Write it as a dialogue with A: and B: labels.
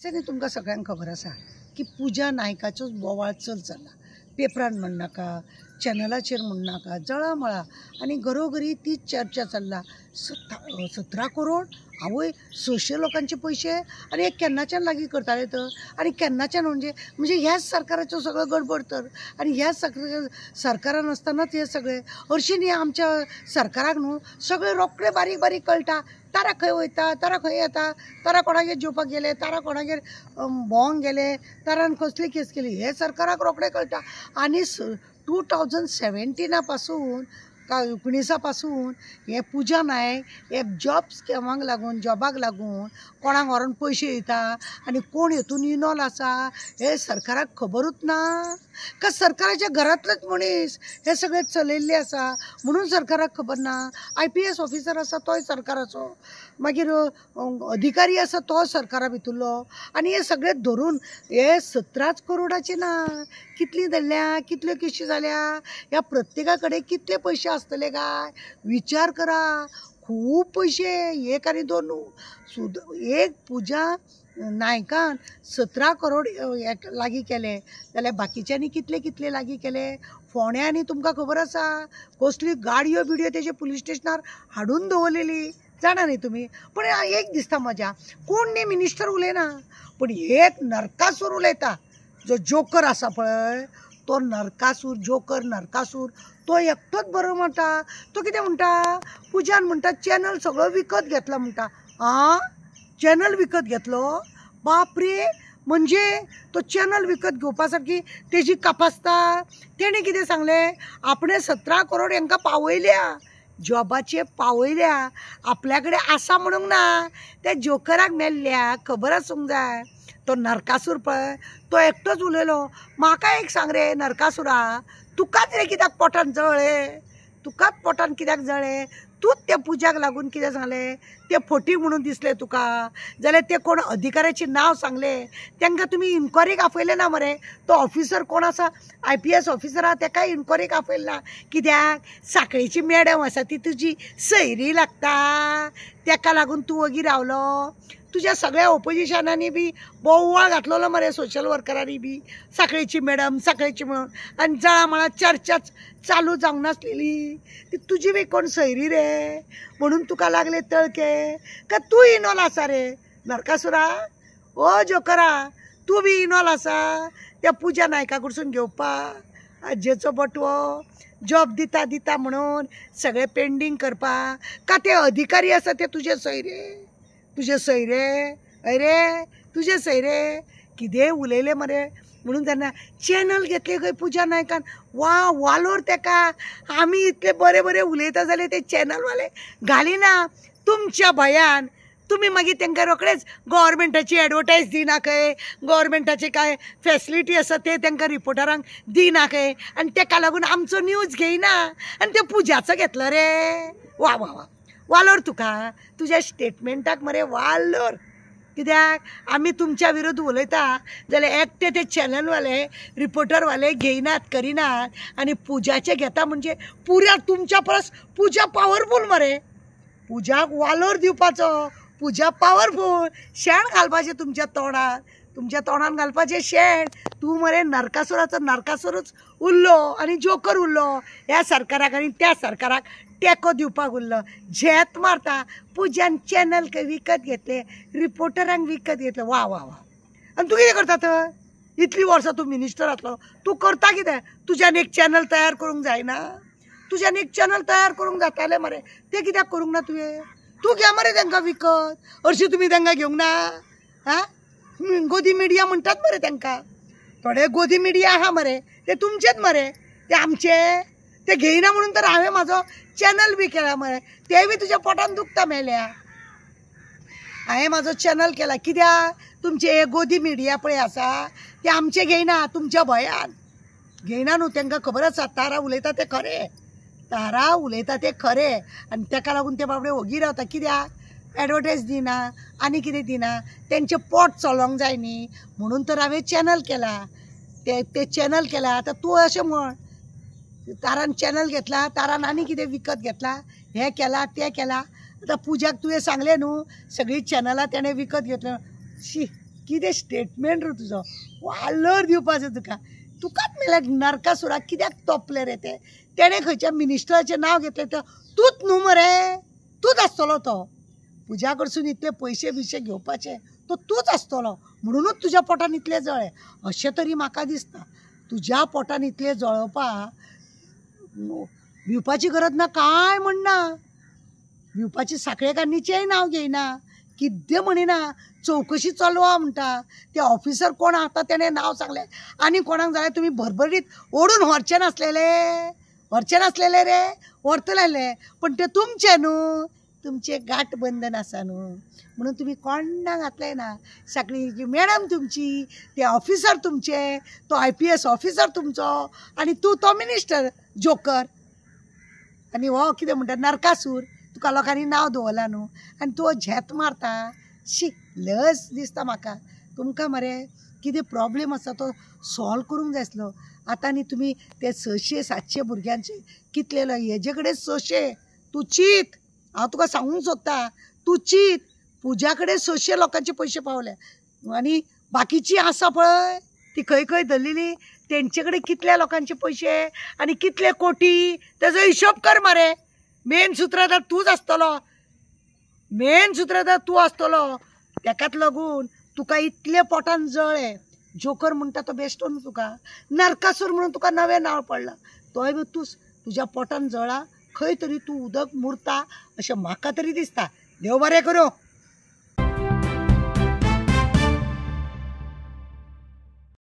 A: सगळें तुमकां सगळ्यांक खबर आसा की पुजा नायकाचो बोवाळ चल्ला. पेपरान म्हण नाका, चॅनलाचेर म्हण नाका, जळामळा आनी घरोघरी तीच चर्चा चल्ला. 17 करोड आवय 600 लोकांचे पयशे आनी एक केन्नाच्यान लागीं करताले तर आनी केन्नाच्यान म्हणजे ह्याच सरकाराचो सगळो गडबड तर आनी ह्याच सरकारान आसतनाच हे सगळे हरशीं न्ही आमच्या सरकाराक न्हू सगळे रोखडे बारीक बारीक कळटा. तारा खंय वयता, तारा खंय येता, तारा कोणागेर जेवपाक गेले, तारा कोणागेर भोंवंक गेले, तारान कसली केस केली हे सरकाराक रोखडे कळटा. आनी 2017 पासून का 19 पासून हे पुजा नायक हे जॉबाक लागून कोणाक व्हरोन पयशे दिता आनी कोण हेतून इनवॉल्व आसा हे सरकाराक खबरूच ना का सरकाराच्या घरांतलेच मनीस हे सगळे चलयल्ले आसा म्हणून सरकाराक खबर ना. IPS ऑफिसर आसा तोय सरकाराचो, मागीर अधिकारी आसा तो सरकारा भितरलो आनी हे सगळे धरून हे 17 करोडाचे ना. कितली धरल्या, कितल्यो केशी जाल्या, ह्या प्रत्येका कडेन कितले पयशे आसतले काय विचार करा. खूब पयशे, एक आनी दोन एक पुजा नायकान 17 करोड लागीं केले जाल्यार बाकीच्यांनी कितले कितले लागीं केले. फोंड्यांनी तुमकां खबर आसा कसली गाडयो बिडयो तेजे पुलीस स्टेशनार हाडून दवरलेली जाणा न्ही तुमी. पण एक दिसता मजा कोण न्ही मिनिस्टर उलयना पण एक नरकासूर उलयता जो जोकर आसा पळय तो नरकासूर तो एकटोच बरो म्हणटा. तो कितें म्हणटा पुजान म्हणटा चॅनल सगळो विकत घेतला म्हणटा. चॅनल विकत घेतलो बापरे. म्हणजे तो चॅनल विकत घेवपा सारकी तेजी कापासता. तेणे कितें सांगलें आपणे 17 करोड हांकां पावयल्या, जॉबाचे पावयल्या, आपल्या कडेन आसा म्हणूंक ना, त्या जोकराक मेल्ल्या खबर आसूंक जाय. तो नरकासूर पळय तो एकटोच उलयलो. म्हाका एक सांग रे नरकासुरा, तुकाच रे कित्याक पोटान जळ्ळे, तुकाच पोटान कित्याक जळ्ळे. तूच त्या पुजाक लागून कितें सांगलें ते फटी म्हणून दिसले तुका जाल्यार ते कोण अधिकाऱ्याचे नांव सांगले तांकां तुमी इन्क्वायरीक आपयले ना मरे. तो ऑफिसर कोण आसा IPS ऑफिसर आहा ताकाय इन्क्वायरीक आपयले ना. कित्याक साखळेची मॅडम आसा ती तुजी सयरी लागता ताका लागून तूं वगी रावलो. तुझ्या सगळ्या ऑपोजिशनांनी बी बोव्वाळ घातलेलो मरे सोशल वर्करांनी बी साखळेची मॅडम साखळेची म्हणून आनी जळामळा चर्चाच चालू जावंक नासलेली. ती तुजी बी कोण सयरी रे म्हणून तुका लागले तळके का तूं इनवॉल्व आसा रे नरकासुरा. ओ जोकरा तूं बी इनवॉल्व आसा त्या पुजा नायका कडसून घेवपाक आजेचो बटवो जॉब दिता म्हणून सगळे पेंडींग करपाक. का ते अधिकारी आसा ते तुजे सयरे अरे तुजे सयरे कितें उलयले मरे. म्हणून तेन्ना चॅनल घेतले खंय पुजा नायकान वालोर तेका. आमी इतले बरे बरे उलयता जाल्यार ते चॅनलवाले घालिना तुमच्या भयान. तुम्ही मागीर तांकां रोखडेच गव्हर्मेंटाची एडवर्टायज दिना खंय, गव्हर्मेंटाचे काय फॅसिलिटी आसा ते तांकां रिपोर्टरांक दिना खंय आनी ताका लागून आमचो न्यूज घेयना आनी ते पुजाचो घेतलो रे. वा वा वा वालोर तुझ्या स्टेटमेंटाक मरे वालोर. कित्याक आमी तुमच्या विरुद्ध उलयता जाल्यार एकटे ते चॅनलवाले रिपोर्टरवाले घेयनात करिनात आनी पुजाचे घेता म्हणजे पुऱ्या तुमच्या परस पुजा पावरफूल मरे. पुजाक वालोर दिवपाचो, पुजा पावरफूल. शेण घालपाचें तुमच्या तोंडान घालपाचें शेण. तूं मरे नरकासुराचो नरकासुरूच उरलो आनी जोकर उरलो ह्या सरकाराक आनी त्या सरकाराक टेको दिवपाक उरलो. झेत मारता पुजान चॅनल विकत घेतले, रिपोर्टरांक विकत घेतले. वा वा वा. आनी तूं कितें करता तर इतलीं वर्सां तूं मिनिस्टर आसलो तूं करता कितें. तुज्यान एक चॅनल तयार करूंक जायना. तुज्यान एक चॅनल तयार करूंक जातालें मरे तें कित्याक करूंक ना तुवें. तूं घे मरे तांकां विकत. हरशीं तुमी तांकां घेवंक ना. गोदी मिडिया म्हणटात मरे तांकां. थोडे गोदी मिडिया आहा मरे ते तुमचेच मरे ते आमचे. ते घेयना म्हणून तर हांवें म्हाजो चॅनल बी केला मरे. ते बी तुज्या पोटान दुखता मेल्या. हांवें म्हाजो चॅनल केला कित्याक तुमचे हे गोदी मिडिया पळय आसा ते आमचे घेयना तुमच्या भयान. घेयना न्हू तांकां खबर आसा तारा उलयता ते खरे आनी ताका लागून ते बाबडे ओगी रावता. कित्याक एडवर्टायज दिना आनी कितें दिना. तेंचें पोट चलोंक जाय न्ही म्हणून तर हांवें चॅनल केला. ते चॅनल केला. आतां तूं अशें म्हण तारान चॅनल घेतला, तारान आनी कितें विकत घेतला, हें केला तें केला. आतां पुजाक तुवें सांगलें न्हू सगळीं चॅनलां तेणें विकत घेतल्या. शी कितें स्टेटमेंट रे तुजो वालोर दिवपाचो तुकाच मेल्याक नरकासुराक कित्याक तोपले रे तेणें खंयच्या मिनिस्टराचें नांव घेतलें तर तूंच न्हू मरे, तूंच आसतलो तो. पुजा कडसून इतले पयशे बिशे घेवपाचे तो तूंच आसतलो म्हणूनच तुज्या पोटान इतले जळ्ळे अशें तरी म्हाका दिसता. तुज्या पोटान इतले जळोवपाक भिवपाची गरज ना कांय म्हणना. भिवपाची साखळेकान्नीचेंय नांव घेयना, किद्दे म्हणिना, चवकशी चलवा म्हणटा. ते ऑफिसर कोण आसा तेणें नांव सांगलें आनी कोणाक जाल्यार तुमी भरभरीत ओडून व्हरचे नासलेले रे, व्हरतले पण ते तुमचे न्हू, तुमचे गाठ बंधन आसा न्हू म्हणून तुमी कोणाक घातले ना. साखळेची मॅडम तुमची, ते ऑफिसर तुमचे, तो IPS ऑफिसर तुमचो आनी तूं तो मिनिस्टर जोकर. आनी हो कितें म्हणटा नरकासूर. तुका लोकांनी नांव दवरलां न्हू आनी तूं झेत मारता. शी लज दिसता म्हाका. तुमकां मरे कितें प्रॉब्लेम आसा तो सॉल्व करूंक जाय आसलो. आतां न्ही तुमी ते 600-700 भुरग्यांचे कितले हेजे कडेन 600. तूं चीत, हांव तुका सांगूंक सोदता, तूं चीत. पुजा कडेन 600 लोकांचे पयशे पावले आनी बाकीची आसा पळय ती खंय खंय धरलेली तेंचे कडेन कितल्या लोकांचे पयशे आनी कितले कोटी तेजो हिशोब कर मरे. मेन सूत्रधार तूंच आसतलो, तेकाच लागून तुका इतले पोटान जळ्ळे. जोकर म्हणटा तो बेश्टो न्हू तुका, नरकासूर म्हणून तुका नवें नांव पडलां. तोय बी तूंच तुज्या पोटान जळा खंय तरी तूं उदक मुरता अशें म्हाका तरी दिसता. देव बरें करूं.